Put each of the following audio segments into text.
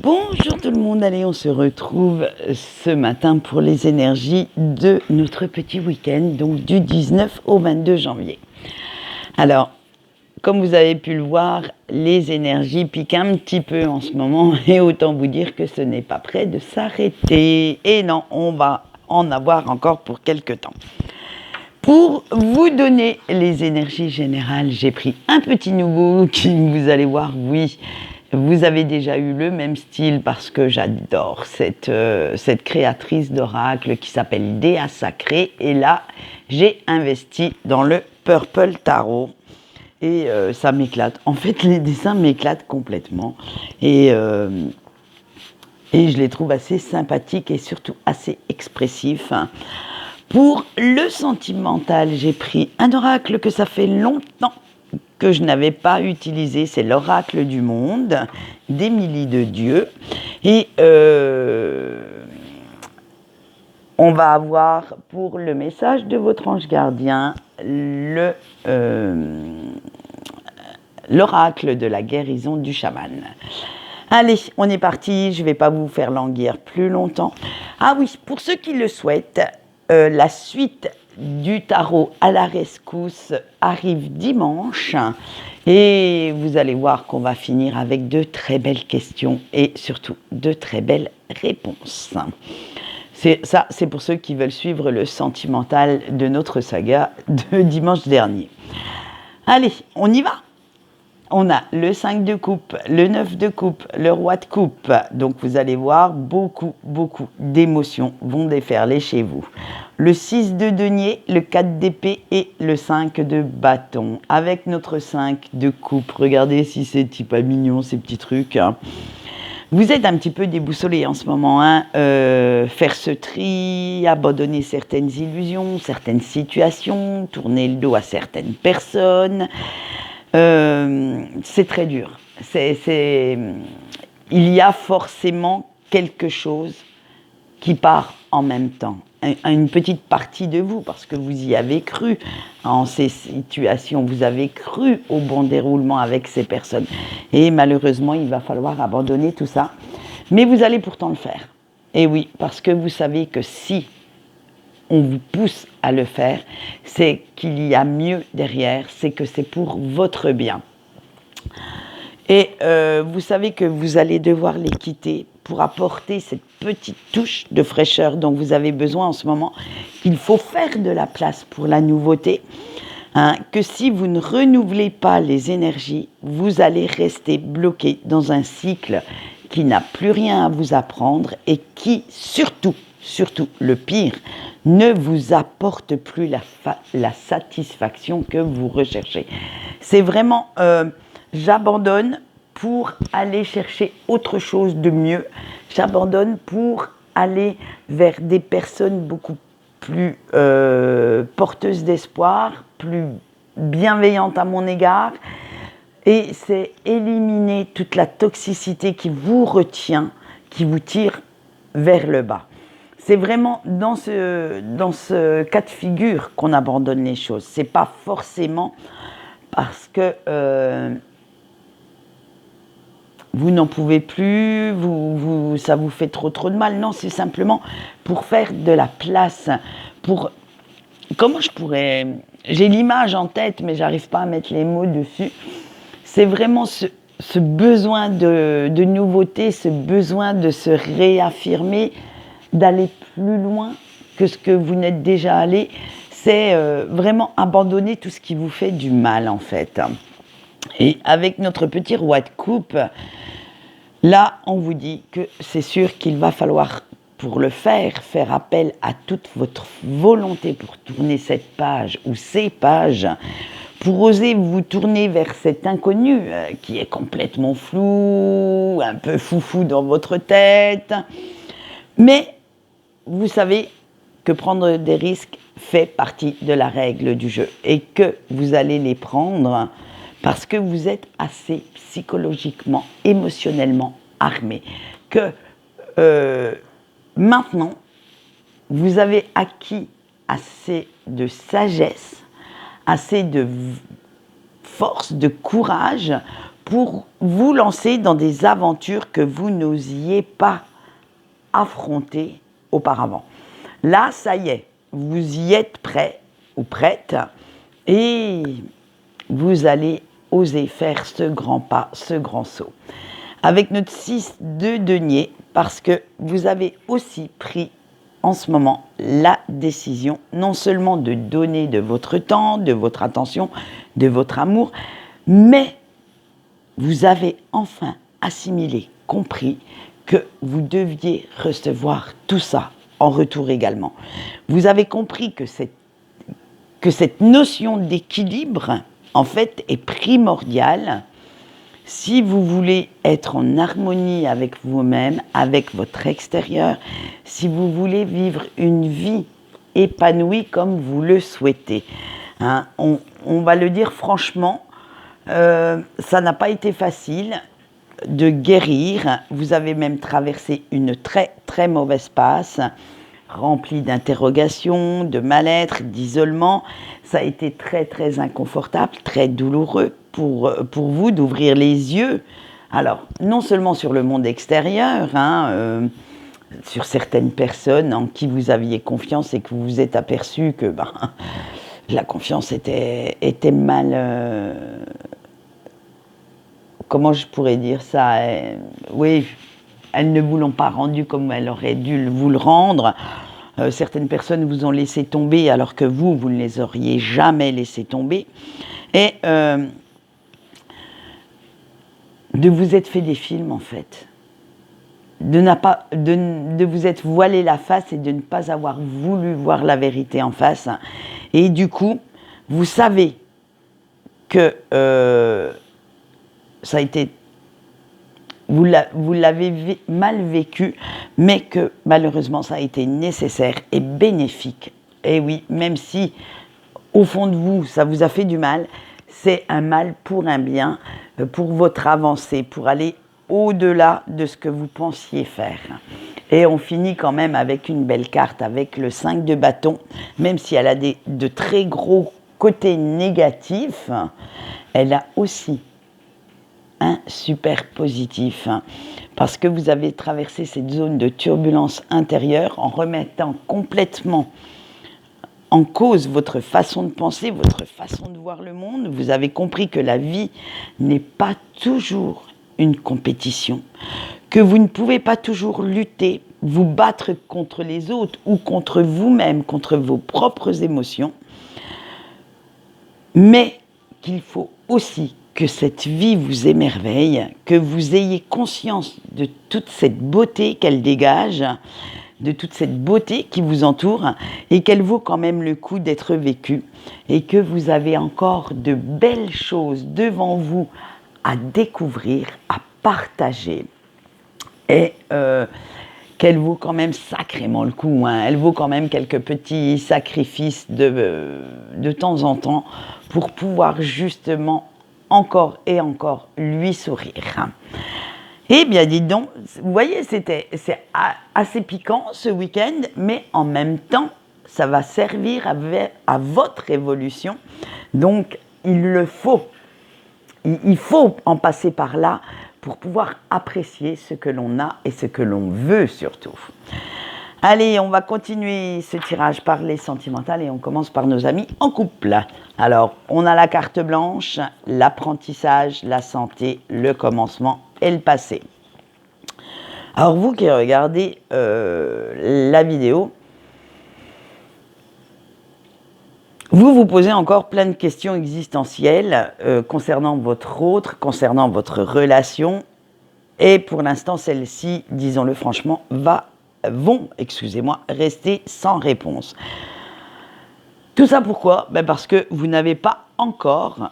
Bonjour tout le monde, allez on se retrouve ce matin pour les énergies de notre petit week-end, donc du 19 au 22 janvier. Alors, comme vous avez pu le voir, les énergies piquent un petit peu en ce moment et autant vous dire que ce n'est pas prêt de s'arrêter. Et non, on va en avoir encore pour quelques temps. Pour vous donner les énergies générales, j'ai pris un petit nouveau qui, vous allez voir, oui, vous avez déjà eu le même style parce que j'adore cette créatrice d'oracle qui s'appelle Déa Sacré. Et là, j'ai investi dans le Purple Tarot et ça m'éclate. En fait, les dessins m'éclatent complètement et je les trouve assez sympathiques et surtout assez expressifs. Pour le sentimental, j'ai pris un oracle que ça fait longtemps que je n'avais pas utilisé, c'est l'oracle du monde d'Émilie de Dieu. Et on va avoir pour le message de votre ange gardien l'oracle de la guérison du chaman. Allez, on est parti, je ne vais pas vous faire languir plus longtemps. Ah oui, pour ceux qui le souhaitent, la suite du tarot à la rescousse arrive dimanche et vous allez voir qu'on va finir avec de très belles questions et surtout de très belles réponses. C'est pour ceux qui veulent suivre le sentimental de notre saga de dimanche dernier. Allez, on y va! On a le 5 de coupe, le 9 de coupe, le roi de coupe. Donc, vous allez voir, beaucoup d'émotions vont déferler chez vous. Le 6 de denier, le 4 d'épée et le 5 de bâton. Avec notre 5 de coupe, regardez si c'est pas mignon, ces petits trucs. Vous êtes un petit peu déboussolé en ce moment. Faire ce tri, abandonner certaines illusions, certaines situations, tourner le dos à certaines personnes. C'est très dur. Il y a forcément quelque chose qui part en même temps. Une petite partie de vous, parce que vous y avez cru en ces situations, vous avez cru au bon déroulement avec ces personnes. Et malheureusement, il va falloir abandonner tout ça. Mais vous allez pourtant le faire. Et oui, parce que vous savez que si on vous pousse à le faire, c'est qu'il y a mieux derrière, c'est que c'est pour votre bien. Et vous savez que vous allez devoir les quitter pour apporter cette petite touche de fraîcheur dont vous avez besoin en ce moment, qu'il faut faire de la place pour la nouveauté, que si vous ne renouvelez pas les énergies, vous allez rester bloqué dans un cycle qui n'a plus rien à vous apprendre et qui, surtout le pire, ne vous apporte plus la satisfaction que vous recherchez. C'est vraiment, j'abandonne pour aller chercher autre chose de mieux. J'abandonne pour aller vers des personnes beaucoup plus porteuses d'espoir, plus bienveillantes à mon égard. Et c'est éliminer toute la toxicité qui vous retient, qui vous tire vers le bas. C'est vraiment dans ce cas de figure qu'on abandonne les choses. C'est pas forcément parce que vous n'en pouvez plus, ça vous fait trop de mal. Non, c'est simplement pour faire de la place. Comment je pourrais... J'ai l'image en tête, mais j'arrive pas à mettre les mots dessus. C'est vraiment ce besoin de nouveauté, ce besoin de se réaffirmer, d'aller plus loin que ce que vous n'êtes déjà allé. C'est vraiment abandonner tout ce qui vous fait du mal, en fait. Et avec notre petit roi de coupe, là, on vous dit que c'est sûr qu'il va falloir, pour le faire appel à toute votre volonté pour tourner cette page ou ces pages, pour oser vous tourner vers cet inconnu qui est complètement flou, un peu foufou dans votre tête. Mais vous savez que prendre des risques fait partie de la règle du jeu et que vous allez les prendre parce que vous êtes assez psychologiquement, émotionnellement armé. Que maintenant, vous avez acquis assez de sagesse, assez de force, de courage pour vous lancer dans des aventures que vous n'osiez pas affronter auparavant. Là, ça y est, vous y êtes prêt ou prête et vous allez oser faire ce grand pas, ce grand saut. Avec notre 6 de denier, parce que vous avez aussi pris en ce moment la décision non seulement de donner de votre temps, de votre attention, de votre amour, mais vous avez enfin assimilé, compris que vous deviez recevoir tout ça en retour également. Vous avez compris que cette notion d'équilibre, en fait, est primordiale si vous voulez être en harmonie avec vous-même, avec votre extérieur, si vous voulez vivre une vie épanouie comme vous le souhaitez. Hein, on va le dire franchement, ça n'a pas été facile de guérir. Vous avez même traversé une très très mauvaise passe, remplie d'interrogations, de mal-être, d'isolement. Ça a été très très inconfortable, très douloureux pour vous d'ouvrir les yeux. Alors, non seulement sur le monde extérieur, sur certaines personnes en qui vous aviez confiance et que vous vous êtes aperçu que la confiance était mal... comment je pourrais dire ça, oui, elles ne vous l'ont pas rendu comme elles auraient dû vous le rendre. Certaines personnes vous ont laissé tomber alors que vous ne les auriez jamais laissé tomber. Et de vous être fait des films, en fait. De vous être voilé la face et de ne pas avoir voulu voir la vérité en face. Et du coup, vous savez que ça a été... Vous l'avez mal vécu, mais que malheureusement ça a été nécessaire et bénéfique. Et oui, même si au fond de vous ça vous a fait du mal, c'est un mal pour un bien, pour votre avancée, pour aller au-delà de ce que vous pensiez faire. Et on finit quand même avec une belle carte, avec le 5 de bâton, même si elle a de très gros côtés négatifs, elle a aussi un super positif, parce que vous avez traversé cette zone de turbulence intérieure en remettant complètement en cause votre façon de penser, votre façon de voir le monde. Vous avez compris que la vie n'est pas toujours une compétition, que vous ne pouvez pas toujours lutter, vous battre contre les autres ou contre vous-même, contre vos propres émotions, mais qu'il faut aussi que cette vie vous émerveille, que vous ayez conscience de toute cette beauté qu'elle dégage, de toute cette beauté qui vous entoure et qu'elle vaut quand même le coup d'être vécue et que vous avez encore de belles choses devant vous à découvrir, à partager et qu'elle vaut quand même sacrément le coup. Elle vaut quand même quelques petits sacrifices de temps en temps pour pouvoir justement encore et encore lui sourire. Eh bien, dites donc, vous voyez, c'est assez piquant ce week-end, mais en même temps, ça va servir à votre évolution. Donc, il faut en passer par là pour pouvoir apprécier ce que l'on a et ce que l'on veut surtout. Allez, on va continuer ce tirage par les sentimentales et on commence par nos amis en couple. Alors, on a la carte blanche, l'apprentissage, la santé, le commencement et le passé. Alors, vous qui regardez la vidéo, vous vous posez encore plein de questions existentielles concernant votre autre, concernant votre relation. Et pour l'instant, celles-ci, disons-le franchement, vont rester sans réponse. Tout ça pourquoi ? Parce que vous n'avez pas encore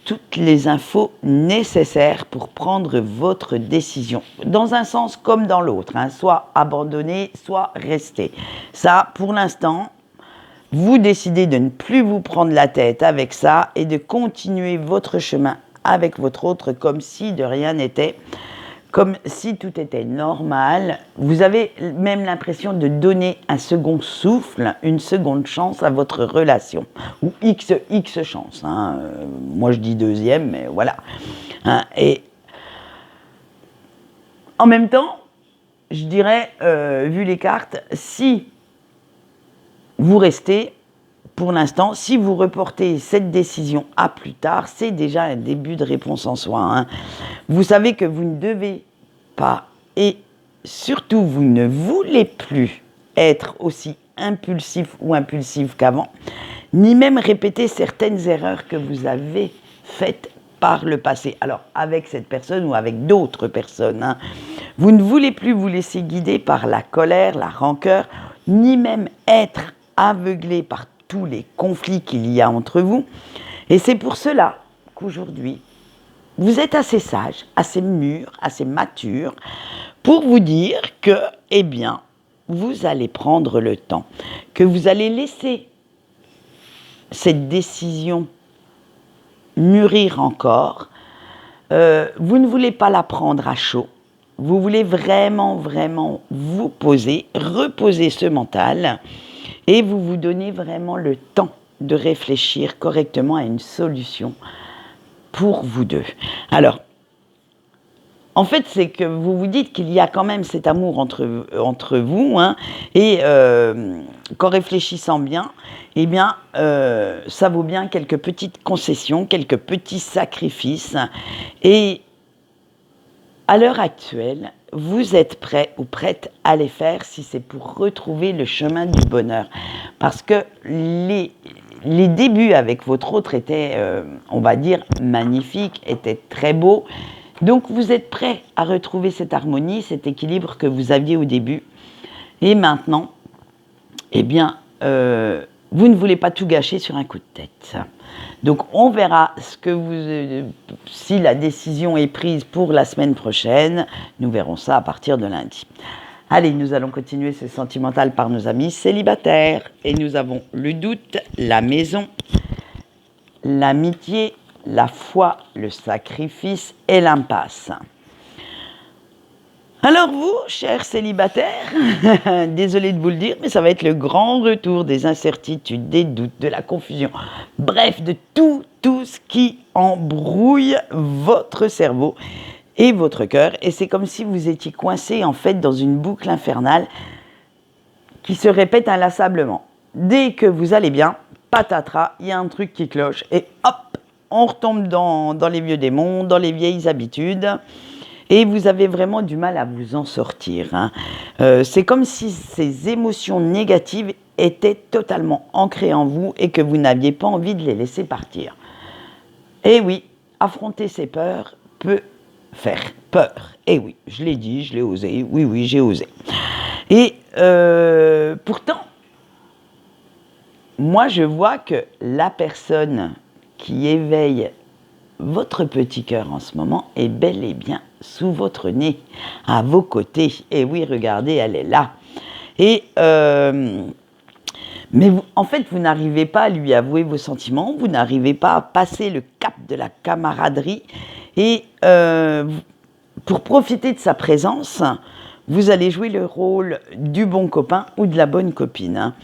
toutes les infos nécessaires pour prendre votre décision, dans un sens comme dans l'autre, soit abandonner, soit rester. Ça, pour l'instant, vous décidez de ne plus vous prendre la tête avec ça et de continuer votre chemin avec votre autre comme si de rien n'était, comme si tout était normal. Vous avez même l'impression de donner un second souffle, une seconde chance à votre relation, ou X chance. Moi je dis deuxième, mais voilà. hein. Et en même temps, je dirais, vu les cartes, si vous restez, pour l'instant, si vous reportez cette décision à plus tard, c'est déjà un début de réponse en soi, hein. Vous savez que vous ne devez pas, et surtout vous ne voulez plus être aussi impulsif ou impulsive qu'avant, ni même répéter certaines erreurs que vous avez faites par le passé. Alors, avec cette personne ou avec d'autres personnes, hein. Vous ne voulez plus vous laisser guider par la colère, la rancœur, ni même être aveuglé par tous les conflits qu'il y a entre vous. Et c'est pour cela qu'aujourd'hui, vous êtes assez sage, assez mûr, assez mature pour vous dire que, eh bien, vous allez prendre le temps, que vous allez laisser cette décision mûrir encore. Vous ne voulez pas la prendre à chaud. Vous voulez vraiment, vraiment vous poser, reposer ce mental et vous vous donnez vraiment le temps de réfléchir correctement à une solution pour vous deux. Alors, en fait, c'est que vous vous dites qu'il y a quand même cet amour entre vous, hein, et qu'en réfléchissant bien, eh bien, ça vaut bien quelques petites concessions, quelques petits sacrifices. Et à l'heure actuelle, vous êtes prêt ou prête à les faire si c'est pour retrouver le chemin du bonheur. Parce que les débuts avec votre autre étaient, on va dire, magnifiques, étaient très beaux. Donc vous êtes prêt à retrouver cette harmonie, cet équilibre que vous aviez au début. Et maintenant, eh bien, vous ne voulez pas tout gâcher sur un coup de tête. Donc on verra si la décision est prise pour la semaine prochaine. Nous verrons ça à partir de lundi. Allez, nous allons continuer ce sentimental par nos amis célibataires. Et nous avons le doute, la maison, l'amitié, la foi, le sacrifice et l'impasse. Alors vous, chers célibataires, désolé de vous le dire, mais ça va être le grand retour des incertitudes, des doutes, de la confusion, bref, de tout ce qui embrouille votre cerveau et votre cœur. Et c'est comme si vous étiez coincé en fait dans une boucle infernale qui se répète inlassablement. Dès que vous allez bien, patatras, il y a un truc qui cloche et hop, on retombe dans les vieux démons, dans les vieilles habitudes. Et vous avez vraiment du mal à vous en sortir, hein. C'est comme si ces émotions négatives étaient totalement ancrées en vous et que vous n'aviez pas envie de les laisser partir. Et oui, affronter ces peurs peut faire peur. Et oui, je l'ai dit, je l'ai osé, oui, j'ai osé. Et pourtant, moi je vois que la personne qui éveille votre petit cœur en ce moment est bel et bien sous votre nez, à vos côtés. Et oui, regardez, elle est là. Et mais en fait, vous n'arrivez pas à lui avouer vos sentiments, vous n'arrivez pas à passer le cap de la camaraderie. Et pour profiter de sa présence, vous allez jouer le rôle du bon copain ou de la bonne copine, hein.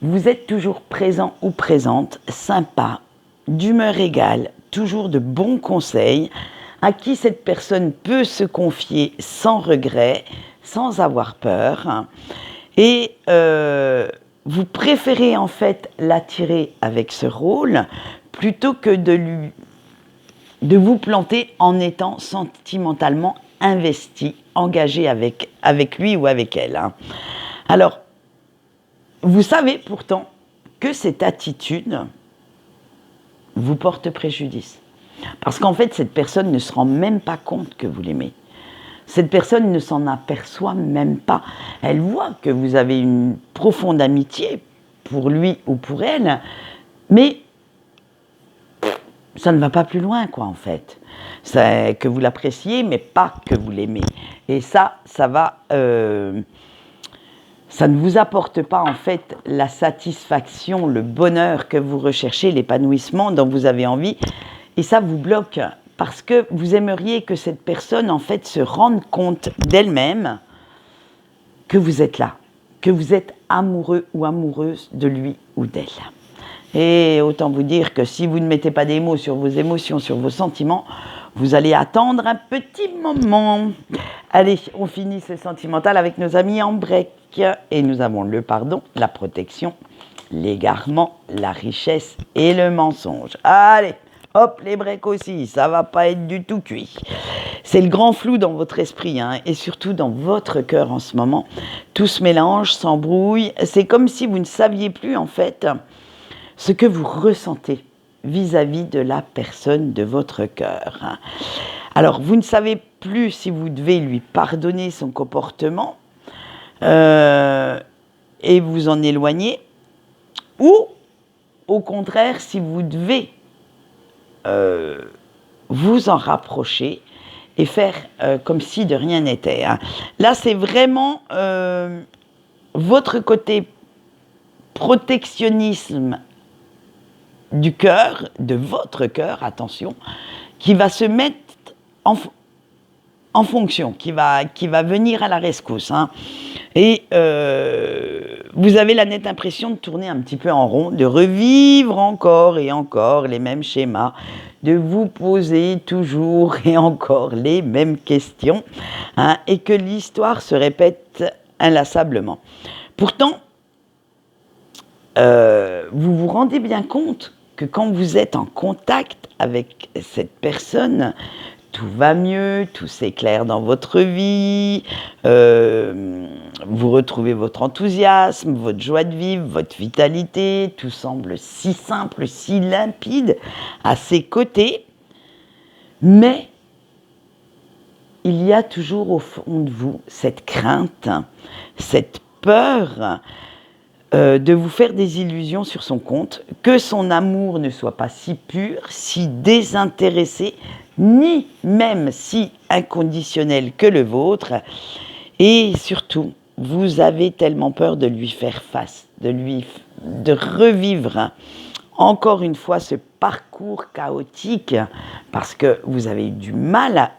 Vous êtes toujours présent ou présente, sympa, d'humeur égale, toujours de bons conseils, à qui cette personne peut se confier sans regret, sans avoir peur. Et vous préférez en fait l'attirer avec ce rôle plutôt que de vous planter en étant sentimentalement investi, engagé avec lui ou avec elle, hein. Alors, vous savez pourtant que cette attitude vous porte préjudice. Parce qu'en fait, cette personne ne se rend même pas compte que vous l'aimez. Cette personne ne s'en aperçoit même pas. Elle voit que vous avez une profonde amitié pour lui ou pour elle, mais ça ne va pas plus loin, quoi, en fait. C'est que vous l'appréciez, mais pas que vous l'aimez. Et ça va... ça ne vous apporte pas en fait la satisfaction, le bonheur que vous recherchez, l'épanouissement dont vous avez envie, et ça vous bloque parce que vous aimeriez que cette personne en fait se rende compte d'elle-même que vous êtes là, que vous êtes amoureux ou amoureuse de lui ou d'elle. Et autant vous dire que si vous ne mettez pas des mots sur vos émotions, sur vos sentiments, vous allez attendre un petit moment. Allez, on finit ce sentimental avec nos amis en break. Et nous avons le pardon, la protection, l'égarement, la richesse et le mensonge. Allez, hop, les breaks aussi, ça va pas être du tout cuit. C'est le grand flou dans votre esprit, hein, et surtout dans votre cœur en ce moment. Tout se mélange, s'embrouille. C'est comme si vous ne saviez plus, en fait, ce que vous ressentez vis-à-vis de la personne de votre cœur. Alors, vous ne savez plus si vous devez lui pardonner son comportement et vous en éloigner, ou au contraire, si vous devez vous en rapprocher et faire comme si de rien n'était. Hein. Là, c'est vraiment votre côté protectionnisme du cœur, de votre cœur, attention, qui va se mettre en fonction, qui va venir à la rescousse. Hein. Et vous avez la nette impression de tourner un petit peu en rond, de revivre encore et encore les mêmes schémas, de vous poser toujours et encore les mêmes questions, hein, et que l'histoire se répète inlassablement. Pourtant, vous vous rendez bien compte que quand vous êtes en contact avec cette personne, tout va mieux, tout s'éclaire dans votre vie, vous retrouvez votre enthousiasme, votre joie de vivre, votre vitalité, tout semble si simple, si limpide à ses côtés, mais il y a toujours au fond de vous cette crainte, cette peur de vous faire des illusions sur son compte, que son amour ne soit pas si pur, si désintéressé, ni même si inconditionnel que le vôtre. Et surtout, vous avez tellement peur de lui faire face, de revivre encore une fois ce parcours chaotique, parce que vous avez eu du mal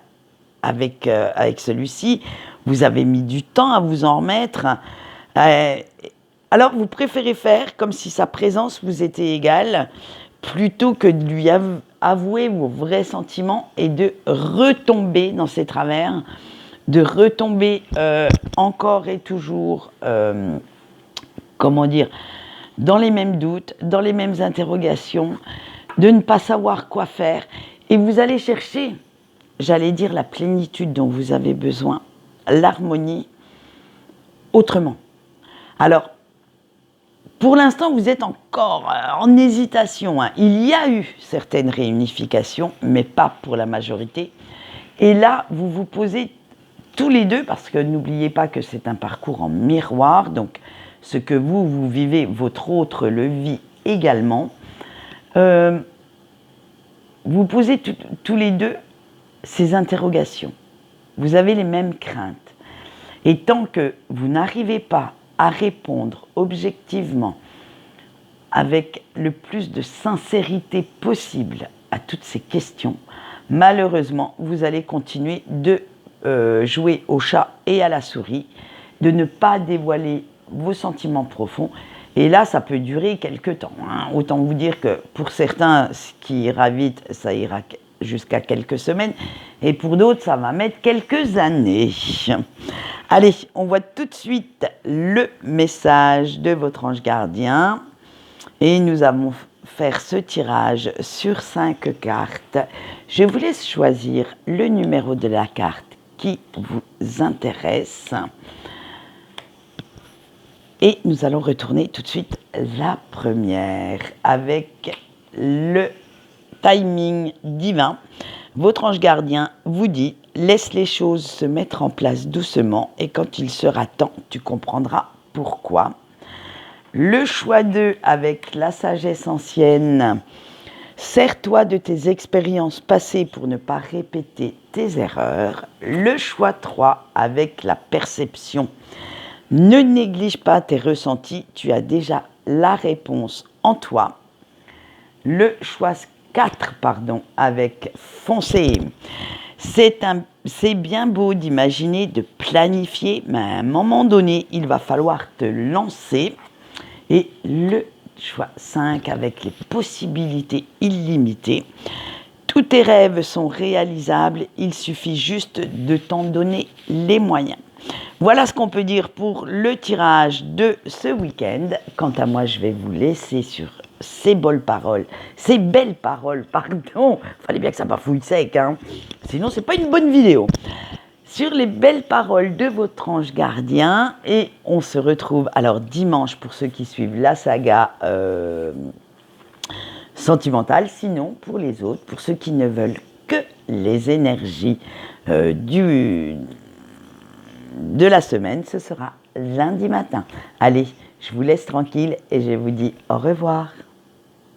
avec celui-ci, vous avez mis du temps à vous en remettre. Alors, vous préférez faire comme si sa présence vous était égale, plutôt que de lui avouer vos vrais sentiments et de retomber dans ses travers, de retomber encore et toujours, dans les mêmes doutes, dans les mêmes interrogations, de ne pas savoir quoi faire. Et vous allez chercher, j'allais dire, la plénitude dont vous avez besoin, l'harmonie, autrement. Alors, pour l'instant, vous êtes encore en hésitation. Hein. Il y a eu certaines réunifications, mais pas pour la majorité. Et là, vous vous posez tous les deux, parce que n'oubliez pas que c'est un parcours en miroir, donc ce que vous vivez, votre autre le vit également. Vous posez tous les deux ces interrogations. Vous avez les mêmes craintes. Et tant que vous n'arrivez pas à répondre objectivement, avec le plus de sincérité possible à toutes ces questions, malheureusement, vous allez continuer de jouer au chat et à la souris, de ne pas dévoiler vos sentiments profonds. Et là, ça peut durer quelques temps. Hein. Autant vous dire que pour certains, ce qui ira vite, ça ira jusqu'à quelques semaines. Et pour d'autres, ça va mettre quelques années. Allez, on voit tout de suite le message de votre ange gardien. Et nous allons faire ce tirage sur 5 cartes. Je vous laisse choisir le numéro de la carte qui vous intéresse. Et nous allons retourner tout de suite la première avec le timing divin. Votre ange gardien vous dit « Laisse les choses se mettre en place doucement et quand il sera temps, tu comprendras pourquoi. » Le choix 2 avec la sagesse ancienne. Sers-toi de tes expériences passées pour ne pas répéter tes erreurs. Le choix 3 avec la perception. Ne néglige pas tes ressentis, tu as déjà la réponse en toi. Le choix 4, avec foncez. C'est bien beau d'imaginer, de planifier, mais à un moment donné, il va falloir te lancer. Et le choix 5 avec les possibilités illimitées. Tous tes rêves sont réalisables, il suffit juste de t'en donner les moyens. Voilà ce qu'on peut dire pour le tirage de ce week-end. Quant à moi, je vais vous laisser sur ces belles paroles, pardon. Fallait bien que ça bafouille sec, hein. Sinon, c'est pas une bonne vidéo. Sur les belles paroles de votre ange gardien, et on se retrouve alors dimanche pour ceux qui suivent la saga sentimentale, sinon pour les autres, pour ceux qui ne veulent que les énergies de la semaine, ce sera lundi matin. Allez, je vous laisse tranquille et je vous dis au revoir.